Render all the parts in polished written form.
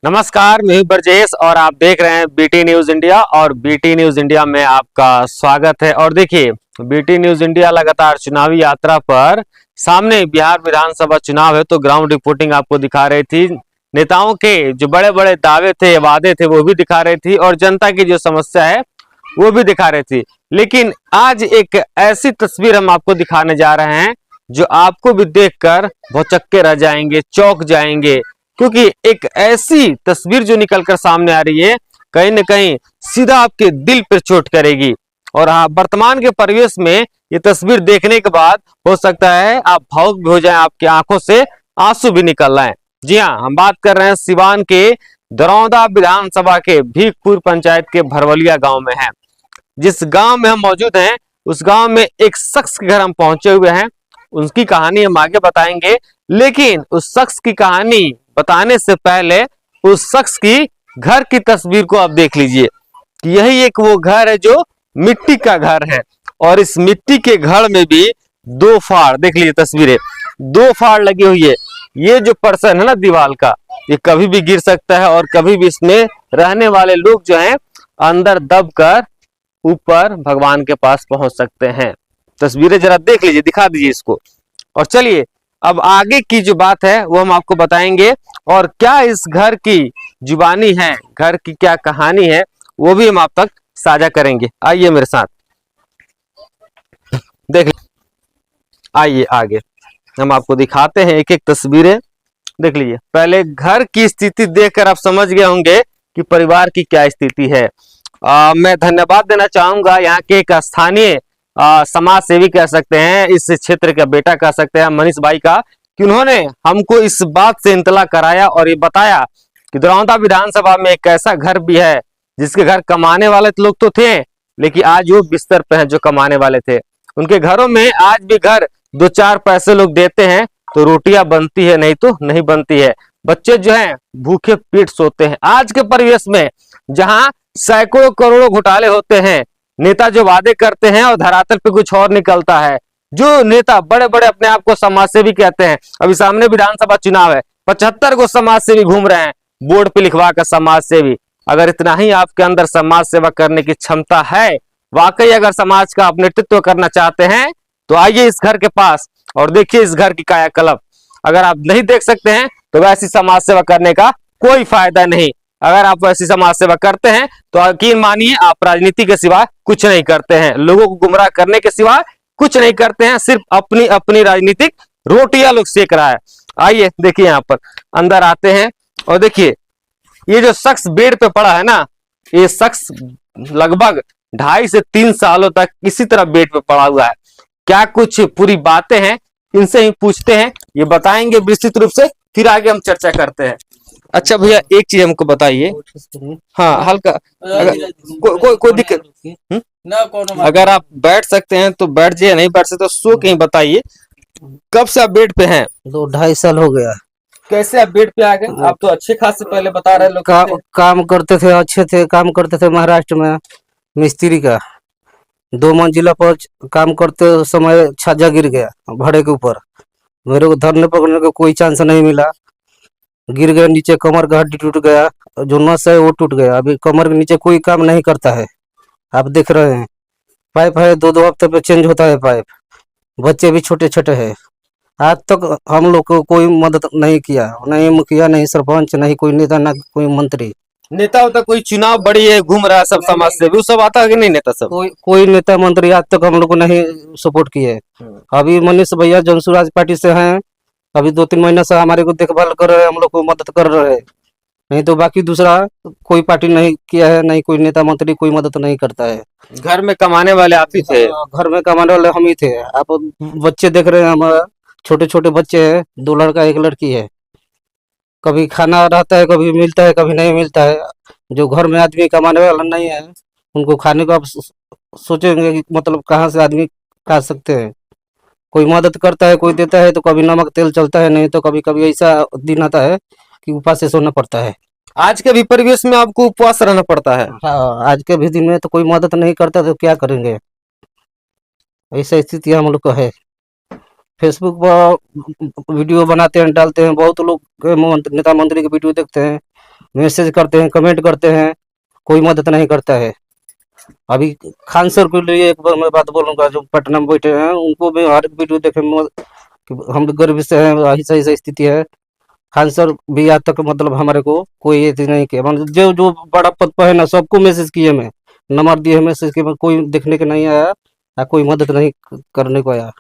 नमस्कार, मैं हूं ब्रजेश और आप देख रहे हैं बीटी न्यूज इंडिया और बीटी न्यूज इंडिया में आपका स्वागत है। और देखिए, बीटी न्यूज इंडिया लगातार चुनावी यात्रा पर सामने बिहार विधानसभा चुनाव है तो ग्राउंड रिपोर्टिंग आपको दिखा रही थी। नेताओं के जो बड़े बड़े दावे थे, वादे थे, वो भी दिखा रही थी और जनता की जो समस्या है वो भी दिखा रही थी। लेकिन आज एक ऐसी तस्वीर हम आपको दिखाने जा रहे हैं जो आपको भी देखकर भौचक्के रह जाएंगे, चौंक जाएंगे, क्योंकि एक ऐसी तस्वीर जो निकलकर सामने आ रही है कहीं न कहीं सीधा आपके दिल पर चोट करेगी। और हाँ, वर्तमान के परिवेश में ये तस्वीर देखने के बाद हो सकता है आप भावुक भी हो जाएं, आपकी आंखों से आंसू भी निकल रहे हैं। जी हाँ, हम बात कर रहे हैं सिवान के दरौंदा विधानसभा के भीखपुर पंचायत के भरवलिया गांव में है। जिस गांव में हम मौजूद हैं उस गांव में एक शख्स के घर हम पहुंचे हुए हैं। उसकी कहानी हम आगे बताएंगे, लेकिन उस शख्स की कहानी बताने से पहले उस शख्स की घर की तस्वीर को आप देख लीजिए कि यही एक वो घर है जो मिट्टी का घर है। और इस मिट्टी के घर में भी दो फाड़, देख लीजिए तस्वीरें, दो फाड़ लगी हुई है। ये जो पर्सन है ना दीवार का, ये कभी भी गिर सकता है और कभी भी इसमें रहने वाले लोग जो हैं अंदर दबकर ऊपर भगवान के पास पहुंच सकते हैं। तस्वीरें जरा देख लीजिए, दिखा दीजिए इसको। और चलिए अब आगे की जो बात है वो हम आपको बताएंगे और क्या इस घर की जुबानी है, घर की क्या कहानी है, वो भी हम आप तक साझा करेंगे। आइए मेरे साथ, देख आइए आगे हम आपको दिखाते हैं एक एक तस्वीरें। देख लीजिए, पहले घर की स्थिति देखकर आप समझ गए होंगे कि परिवार की क्या स्थिति है। मैं धन्यवाद देना चाहूंगा यहाँ के एक स्थानीय समाज सेवी कह सकते हैं, इस क्षेत्र का बेटा कह सकते हैं, मनीष भाई का, कि उन्होंने हमको इस बात से इंतला कराया और ये बताया कि दरौंदा विधानसभा में एक ऐसा घर भी है जिसके घर कमाने वाले लोग तो थे, लेकिन आज वो बिस्तर पे हैं जो कमाने वाले थे। उनके घरों में आज भी घर दो चार पैसे लोग देते हैं तो रोटियां बनती है, नहीं तो नहीं बनती है। बच्चे जो हैं भूखे पेट सोते हैं। आज के परिवेश में जहां सैकड़ों करोड़ों घोटाले होते हैं, नेता जो वादे करते हैं और धरातल पे कुछ और निकलता है। जो नेता बड़े बड़े अपने आप को समाज सेवी कहते हैं, अभी सामने विधानसभा चुनाव है, 75 को समाज सेवी घूम रहे हैं बोर्ड पे लिखवा कर समाज सेवी। अगर इतना ही आपके अंदर समाज सेवा करने की क्षमता है, वाकई अगर समाज का आप नेतृत्व करना चाहते हैं, तो आइए इस घर के पास और देखिए इस घर की कायाकल्प। अगर आप नहीं देख सकते हैं तो वैसी समाज सेवा करने का कोई फायदा नहीं। अगर आप वैसी समाज सेवा करते हैं तो यकीन मानिए आप राजनीति के सिवा कुछ नहीं करते हैं, लोगों को गुमराह करने के सिवा कुछ नहीं करते हैं, सिर्फ अपनी अपनी राजनीतिक रोटियां लोग सेक रहा है। आइए देखिए यहाँ पर अंदर आते हैं और देखिए ये जो शख्स बेड पे पड़ा है ना, ये शख्स लगभग 2.5 से 3 सालों तक इसी तरह बेड पे पड़ा हुआ है। क्या कुछ पूरी बातें हैं इनसे ही पूछते हैं, ये बताएंगे विस्तृत रूप से, फिर आगे हम चर्चा करते हैं। अच्छा भैया, एक चीज हमको बताइए। हाँ, हल्का अगर कोई दिक्कत अगर आप बैठ सकते हैं तो बैठ जाइए, नहीं बैठ सकते तो सो के ही बताइए। कब से आप बेड पे हैं? 2-2.5 साल हो गया। कैसे आप बेड पे आ गए? आप तो अच्छे खासे पहले बता रहे लोग काम करते थे, अच्छे थे, काम करते थे महाराष्ट्र में मिस्त्री का। 2 मंजिला पर काम करते समय छज्जा गिर गया भाड़े के ऊपर। मेरे को धरने पकड़ने का कोई चांस नहीं मिला, गिर गया नीचे, कमर का हड्डी टूट गया, जो नस है वो टूट गया। अभी कमर के नीचे कोई काम नहीं करता है, आप देख रहे हैं। पाइप है 2-2 हफ्ते पे चेंज होता है पाइप। बच्चे भी छोटे छोटे हैं। आज तक हम लोग को कोई मदद नहीं किया, नहीं मुखिया, नहीं सरपंच, नहीं कोई नेता, ना कोई मंत्री। नेता होता कोई चुनाव बड़ी है घूम रहा है सब समाज से, वो सब आता है कि नहीं? नेता सब कोई नेता मंत्री आज तक हम लोग को नहीं सपोर्ट किए। अभी मनीष भैया जनसुराज पार्टी से हैं, अभी 2-3 महीने से हमारे को देखभाल कर रहे हैं, हम लोग को मदद कर रहे हैं। नहीं तो बाकी दूसरा कोई पार्टी नहीं किया है, नहीं कोई नेता मंत्री कोई मदद नहीं करता है। घर में कमाने वाले आप ही थे? घर में कमाने वाले हम ही थे। आप बच्चे देख रहे हैं, हमारा छोटे छोटे बच्चे हैं, 2 लड़का 1 लड़की है। कभी खाना रहता है, कभी मिलता है, कभी नहीं मिलता है। जो घर में आदमी कमाने वाला नहीं है उनको खाने को आप सोचेंगे कि मतलब कहाँ से आदमी खा सकते हैं। कोई मदद करता है, कोई देता है तो कभी नमक तेल चलता है, नहीं तो कभी कभी ऐसा दिन आता है कि उपवास से सोना पड़ता है। आज के भी परिवेश में आपको उपवास रहना पड़ता है? हाँ, आज के भी दिन में तो कोई मदद नहीं करता तो क्या करेंगे, ऐसा स्थिति हम लोग का है। फेसबुक पर वीडियो बनाते हैं, डालते हैं, बहुत लोग नेता मंत्री की वीडियो देखते हैं, मैसेज करते हैं, कमेंट करते हैं, कोई मदद नहीं करता है। अभी खान सर के लिए एक बार मैं बात बोलूंगा, जो पटना में बैठे हैं, उनको भी हर एक वीडियो देखे कि हम गरीब से हैं, ऐसा ऐसा स्थिति है। खान सर भी आज तक मतलब हमारे को कोई ये चीज नहीं किया, मतलब जो जो बड़ा पद पर है ना, सबको मैसेज किए, मैं नंबर दिए, मैसेज किए, कोई देखने के नहीं आया या कोई मदद नहीं करने को आया।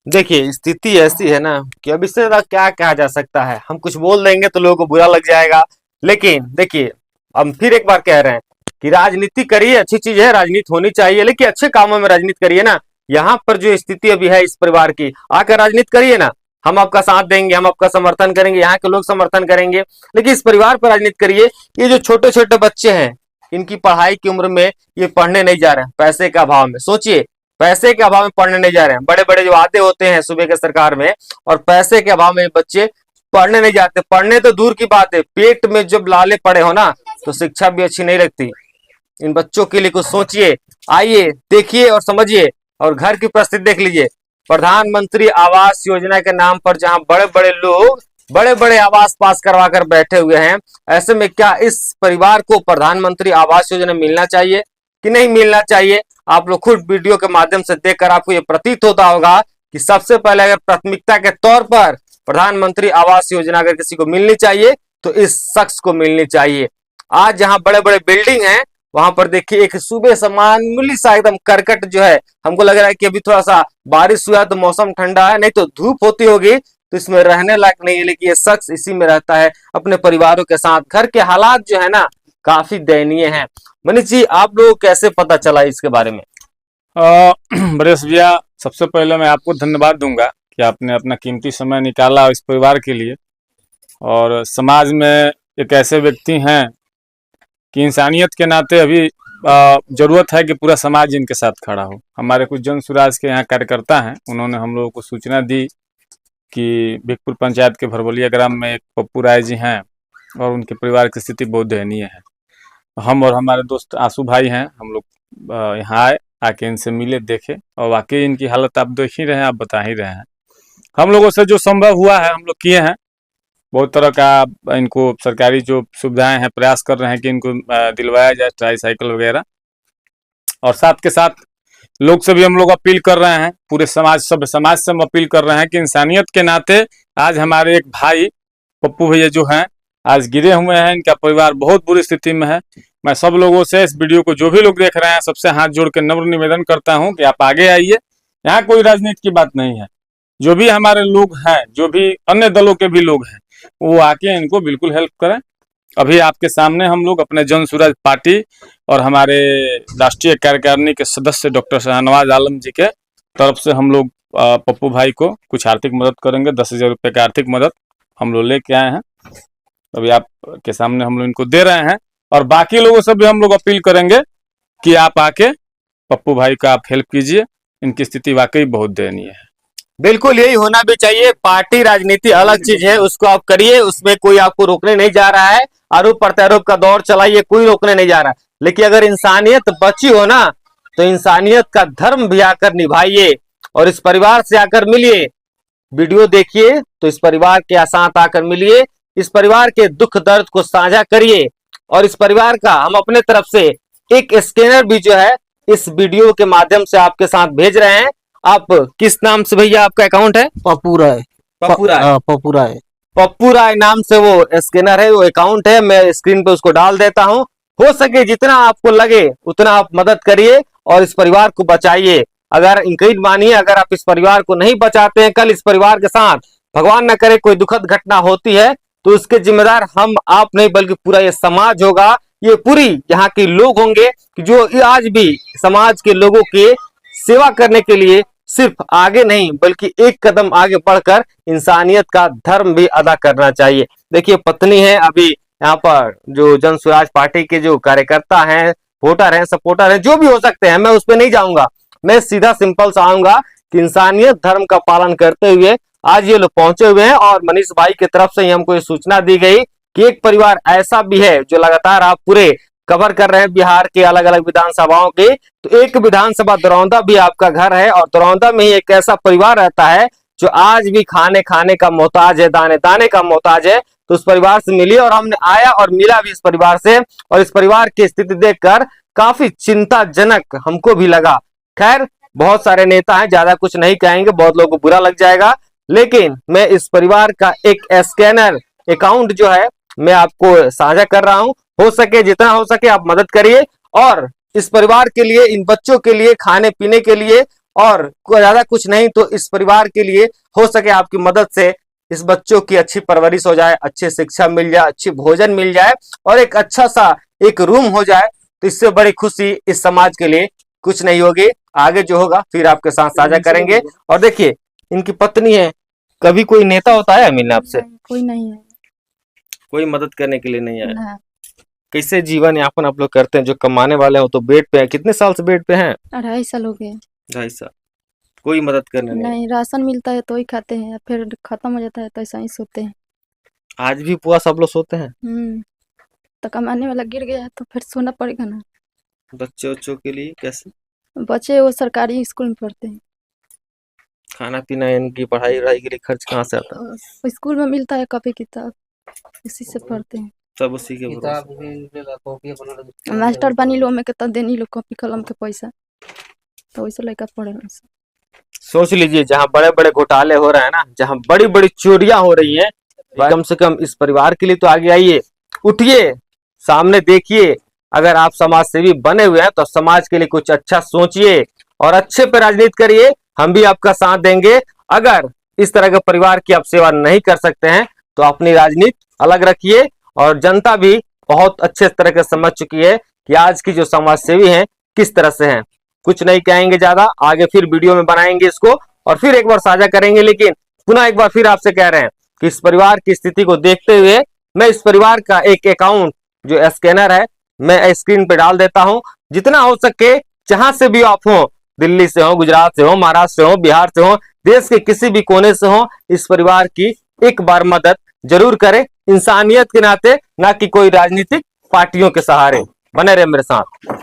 देखिए स्थिति ऐसी है ना कि अब इससे ज्यादा क्या कहा जा सकता है। हम कुछ बोल देंगे तो लोगों को बुरा लग जाएगा। लेकिन देखिए हम फिर एक बार कह रहे हैं कि राजनीति करिए, अच्छी चीज है, राजनीति होनी चाहिए, लेकिन अच्छे कामों में राजनीति करिए ना। यहाँ पर जो स्थिति अभी है इस परिवार की, आकर राजनीति करिए ना, हम आपका साथ देंगे, हम आपका समर्थन करेंगे, यहाँ के लोग समर्थन करेंगे, लेकिन इस परिवार पर राजनीति करिए। ये जो छोटे छोटे बच्चे हैं, इनकी पढ़ाई की उम्र में ये पढ़ने नहीं जा रहे हैं, पैसे के अभाव में। सोचिए, पैसे के अभाव में पढ़ने नहीं जा रहे हैं। बड़े बड़े जो वादे होते हैं सुबह के सरकार में, और पैसे के अभाव में बच्चे पढ़ने नहीं जाते। पढ़ने तो दूर की बात है, पेट में जब लाले पड़े हो ना, तो शिक्षा भी अच्छी नहीं लगती। इन बच्चों के लिए कुछ सोचिए, आइए देखिए और समझिए। और घर की परिस्थिति देख लीजिए, प्रधानमंत्री आवास योजना के नाम पर जहां बड़े बड़े लोग बड़े बड़े आवास पास करवा कर बैठे हुए हैं, ऐसे में क्या इस परिवार को प्रधानमंत्री आवास योजना मिलना चाहिए कि नहीं मिलना चाहिए? आप लोग खुद वीडियो के माध्यम से देखकर आपको ये प्रतीत होता होगा कि सबसे पहले अगर प्राथमिकता के तौर पर प्रधानमंत्री आवास योजना अगर किसी को मिलनी चाहिए तो इस शख्स को मिलनी चाहिए। आज जहां बड़े बड़े बिल्डिंग हैं, वहां पर देखिए एक सुबह सा मामूली सा एकदम करकट जो है, हमको लग रहा है कि अभी थोड़ा सा बारिश हुआ तो मौसम ठंडा है, नहीं तो धूप होती होगी तो इसमें रहने लायक नहीं है। लेकिन ये शख्स इसी में रहता है अपने परिवारों के साथ। घर के हालात जो है ना काफी दयनीय है। मनीष जी, आप लोगों को कैसे पता चला इसके बारे में? बरेश भैया, सबसे पहले मैं आपको धन्यवाद दूंगा कि आपने अपना कीमती समय निकाला इस परिवार के लिए। और समाज में एक ऐसे व्यक्ति हैं कि इंसानियत के नाते अभी जरूरत है कि पूरा समाज इनके साथ खड़ा हो। हमारे कुछ जन सुराज के यहाँ कार्यकर्ता हैं, उन्होंने हम लोगों को सूचना दी कि भिकपुर पंचायत के भरवलिया ग्राम में एक पप्पू राय जी हैं और उनके परिवार की स्थिति बहुत दयनीय है। हम और हमारे दोस्त आंसू भाई हैं, हम लोग यहाँ आए, आके इनसे मिले, देखे, और वाकई इनकी हालत आप देख ही रहे हैं, आप बता ही रहे हैं। हम लोगों से जो संभव हुआ है हम लोग किए हैं। बहुत तरह का इनको सरकारी जो सुविधाएं हैं प्रयास कर रहे हैं कि इनको दिलवाया जाए, ट्राईसाइकिल वगैरह। और साथ के साथ लोग से भी हम लोग अपील कर रहे हैं, पूरे समाज से हम अपील कर रहे हैं कि इंसानियत के नाते आज हमारे एक भाई पप्पू भैया जो हैं आज गिरे हुए हैं, इनका परिवार बहुत बुरी स्थिति में है। मैं सब लोगों से इस वीडियो को जो भी लोग देख रहे हैं सबसे हाथ जोड़ के नम्र निवेदन करता हूं कि आप आगे आइए। यहाँ कोई राजनीति की बात नहीं है। जो भी हमारे लोग हैं, जो भी अन्य दलों के भी लोग हैं, वो आके इनको बिल्कुल हेल्प करें। अभी आपके सामने हम लोग अपने जन सूरज पार्टी और हमारे राष्ट्रीय कार्यकारिणी के सदस्य डॉक्टर शाहनवाज आलम जी के तरफ से हम लोग पप्पू भाई को कुछ आर्थिक मदद करेंगे। 10,000 रुपये का आर्थिक मदद हम लोग लेके आए हैं, अभी आपके सामने हम लोग इनको दे रहे हैं। और बाकी लोगों से भी हम लोग अपील करेंगे कि आप आके पप्पू भाई का आप हेल्प कीजिए, इनकी स्थिति वाकई बहुत दयनीय है। बिल्कुल यही होना भी चाहिए। पार्टी राजनीति अलग चीज है, उसको आप करिए, उसमें कोई आपको रोकने नहीं जा रहा है। आरोप प्रत्यारोप का दौर चलाइए, कोई रोकने नहीं जा रहा। लेकिन अगर इंसानियत बची हो ना, तो इंसानियत का धर्म भी आकर निभाइए और इस परिवार से आकर मिलिए। वीडियो देखिए तो इस परिवार के साथ आकर मिलिए, इस परिवार के दुख दर्द को साझा करिए। और इस परिवार का हम अपने तरफ से एक स्कैनर भी जो है इस वीडियो के माध्यम से आपके साथ भेज रहे हैं। आप किस नाम से भैया आपका अकाउंट है? पप्पू राय। पप्पू राय। पप्पू राय। पप्पू राय नाम से वो स्कैनर है, वो अकाउंट है। मैं स्क्रीन पे उसको डाल देता हूं। हो सके जितना आपको लगे उतना आप मदद करिए और इस परिवार को बचाइए। अगर इंक्रीज मानिए, अगर आप इस परिवार को नहीं बचाते हैं, कल इस परिवार के साथ भगवान न करे कोई दुखद घटना होती है, तो उसके जिम्मेदार हम आप नहीं बल्कि पूरा ये समाज होगा, ये पूरी यहाँ के लोग होंगे जो आज भी समाज के लोगों के सेवा करने के लिए सिर्फ आगे नहीं बल्कि एक कदम आगे बढ़कर इंसानियत का धर्म भी अदा करना चाहिए। देखिए पत्नी है, अभी यहाँ पर जो जन स्वराज पार्टी के जो कार्यकर्ता हैं, वोटर हैं, सपोर्टर हैं, जो भी हो सकते हैं, मैं उस पर नहीं जाऊंगा। मैं सीधा सिंपल सा आऊंगा कि इंसानियत धर्म का पालन करते हुए आज ये लोग पहुंचे हुए हैं। और मनीष भाई की तरफ से ही हमको ये सूचना दी गई कि एक परिवार ऐसा भी है जो लगातार आप पूरे कवर कर रहे हैं बिहार के अलग अलग विधानसभाओं के, तो एक विधानसभा दरौंदा भी आपका घर है और दरौंदा में ही एक ऐसा परिवार रहता है जो आज भी खाने का मोहताज है, दाने दाने का मोहताज है। तो उस परिवार से मिलिए। और हमने आया और मिला भी इस परिवार से, और इस परिवार की स्थिति देखकर काफी चिंताजनक हमको भी लगा। खैर, बहुत सारे नेता हैं, ज्यादा कुछ नहीं कहेंगे, बहुत लोगों को बुरा लग जाएगा, लेकिन मैं इस परिवार का एक स्कैनर अकाउंट जो है मैं आपको साझा कर रहा हूं। हो सके, जितना हो सके आप मदद करिए, और इस परिवार के लिए, इन बच्चों के लिए, खाने पीने के लिए, और ज्यादा कुछ नहीं तो इस परिवार के लिए हो सके आपकी मदद से इस बच्चों की अच्छी परवरिश हो जाए, अच्छी शिक्षा मिल जाए, अच्छी भोजन मिल जाए, और एक अच्छा सा एक रूम हो जाए, तो इससे बड़ी खुशी इस समाज के लिए कुछ नहीं होगी। आगे जो होगा फिर आपके साथ साझा करेंगे। और देखिए, इनकी पत्नी है, कभी कोई नेता होता है मिलने आपसे? कोई नहीं है। कोई मदद करने के लिए नहीं आया। ना, कैसे जीवन यापन आप लोग करते हैं? जो कमाने वाले हो तो बेड पे हैं, कितने साल से बेड पे हैं? 2.5 साल हो गए। 2.5 साल, कोई मदद करने नहीं। नहीं, राशन मिलता है तो ही खाते हैं, फिर खत्म हो जाता है तो ऐसा ही सोते हैं। आज भी उपवास आप लोग सोते हैं? तो कमाने वाला गिर गया तो फिर सोना पड़ेगा ना। बच्चों के लिए कैसे? बच्चे वो सरकारी स्कूल में पढ़ते हैं, खाना पीना, इनकी पढ़ाई वढ़ाई के लिए खर्च कहाँ से आता है? तो स्कूल में मिलता है कॉपी किताब, इसी से पढ़ते हैं। सब उसी के भरोसे। किताब भी मिलेला, कॉपी बना मास्टर बनी लो में कितना देनी लो कॉपी कलम के पैसा, तो वैसे लड़का पढ़े ना। सोच लीजिए, जहाँ बड़े बड़े घोटाले हो रहे हैं ना, जहाँ बड़ी बड़ी चोरियां हो रही हैं, कम से कम इस परिवार के लिए तो आगे आइए, उठिए, सामने देखिए। अगर आप समाज सेवी बने हुए हैं तो समाज के लिए कुछ अच्छा सोचिए और अच्छे पे राजनीति करिए, हम भी आपका साथ देंगे। अगर इस तरह के परिवार की आप सेवा नहीं कर सकते हैं तो अपनी राजनीति अलग रखिए। और जनता भी बहुत अच्छे तरह से समझ चुकी है कि आज की जो समाज सेवी हैं किस तरह से हैं। कुछ नहीं कहेंगे ज्यादा, आगे फिर वीडियो में बनाएंगे इसको और फिर एक बार साझा करेंगे। लेकिन पुनः एक बार फिर आपसे कह रहे हैं कि इस परिवार की स्थिति को देखते हुए मैं इस परिवार का एक अकाउंट जो स्कैनर है मैं स्क्रीन पे डाल देता हूं। जितना हो सके, जहां से भी आप हो, दिल्ली से हो, गुजरात से हो, महाराष्ट्र से हो, बिहार से हो, देश के किसी भी कोने से हो, इस परिवार की एक बार मदद जरूर करें, इंसानियत के नाते, ना कि कोई राजनीतिक पार्टियों के सहारे। बने रहे मेरे साथ।